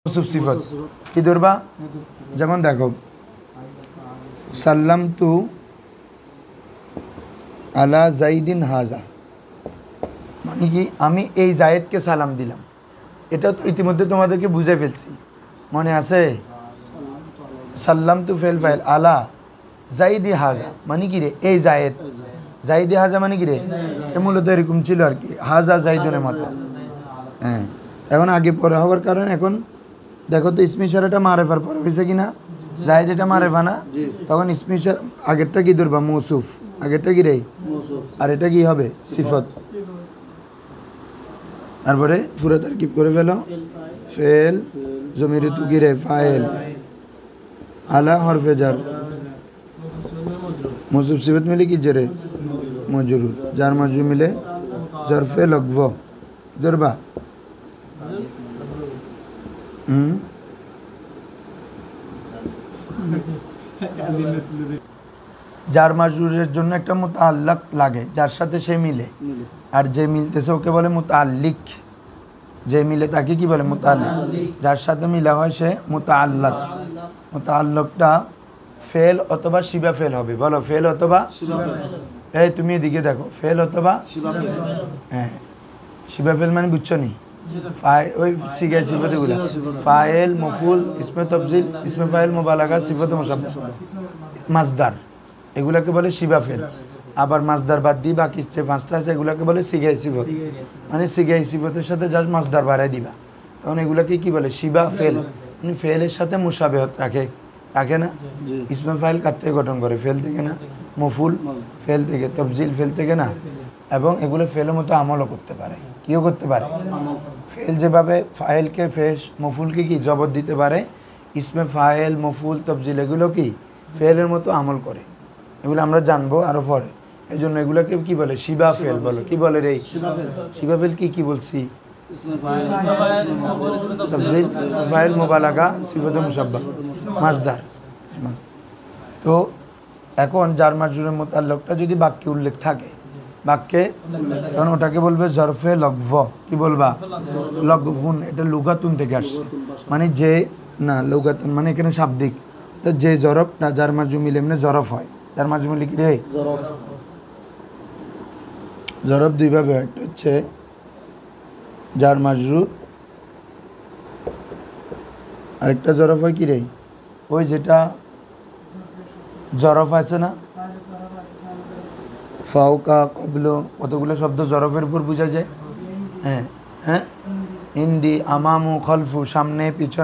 মৌসুফ সিফত কি ধরবা? যেমন দেখো সাল্লাম তু আলা জাইদিন হাজা, মানে কি আমি এই জায়েদকে সালাম দিলাম। এটা তো ইতিমধ্যে তোমাদেরকে বুঝে ফেলছি, মনে আছে? সাল্লাম তু ফেল ফাইল আলা জাইদি হাজা মানে কি রে এই জায়েদ, জাইদি হাজা মানে কি রে মূলত এরকম ছিল আর কি, হাজা জাইদুনের মতো। হ্যাঁ, এখন আগে পরে হওয়ার কারণে এখন দেখো তো ইসমি ইশারাটা মারেফার পরে হয়েছে কিনা, জায়েদ এটা মারেফা না, তখন ইসমি ইশারা আগেরটা কি ধরবা? মৌসুফ, আগেরটা কি রে, আর এটা কি হবে? সিফত। তারপরে পুরো তারকিব করে ফেলো, ফেল জমিরে তু কি রে ফাইল আলা হরফে জার মৌসুফ সিফত মিলে কি জেরে মজরুর, যার মজরুর মিলে জরফে লগভ ধরবা। যার মাজরুরের জন্য একটা মুতাআল্লাক লাগে, যার সাথে সে মিলে, আর যে মিলতেছে ওকে বলে মুতাআল্লিক, যে মিলে তাকে কি বলে? মুতাআল্লিক। যার সাথে মিলা হয় সে মুতাআল্লাক। মুতাআল্লাকটা ফেল অথবা শিবা ফেল হবে, বলো ফেল অথবা, এই তুমি এদিকে দেখো, ফেল অথবা হ্যাঁ শিবা ফেল মানে বুঝছো নি? ওই সিগাই সিফতে গুলা ফাইল মফুল ইসমে তফজিল ইসমে ফাইল মুবালাগা সিফতে মুসাব্বাহ মাজদার, এগুলাকে বলে শিবা ফেল। আবার মাজদার বাদ দিয়ে বাকি যে পাঁচটা আছে এগুলাকে বলে সিগাই সিফত, মানে সিগাই সিফতের সাথে জাস্ট মাজদার বাড়াই দিবা, তখন এগুলাকে কি বলে? শিবা ফেল। মানে ফেলের সাথে মুসাবেহত রাখে, রাখে না? ইসমে ফাইল কার থেকে গঠন করে? ফেল থেকে না? মফুল ফেল থেকে, তফজিল ফেল থেকে না? এবং এগুলো ফেলের মতো আমলও করতে পারে, কিও করতে পারে। ফেল যেভাবে ফাইলকে ফেস মফুলকে কি জবর দিতে পারে, ইসমে ফাইল মফুল তফজিল এগুলো কি ফেলের মতো আমল করে, এগুলো আমরা জানবো আরো পরে। এই জন্য এগুলোকে কি বলে? শিবা ফেল। বলো কি বলে রে? শিবা ফেল কি কি বলছি? তফজিল ফাইল মুবালাগা সিফাতে মুসাব্বাহ মাজদার। তো এখন যার মাজরুরের মুতাআল্লিকটা যদি বাক্যে উল্লেখ থাকে, বাক্যে, তখন ওটাকে বলবে জরফে লগভ। কি বলবা? লগভুন। এটা লুগাতুন থেকে আসছে, মানে যে না লুগাতুন মানে এখানে শাব্দিক, তো যে জরফটা যার মাজরুর মিলে এমনি জরফ হয়। যার মাজরুর মিলে কি রে? জরফ দুইভাবে হয়, একটা হচ্ছে যার মাজরুর, আরেকটা জরফ হয় কি রে ওই যেটা জরফ আছে না, ফাউকা কবল, কতগুলো শব্দ জরফের উপর বোঝা যায়। হ্যাঁ হ্যাঁ, ইন্দি আমামু খলফু, সামনে পিছনে।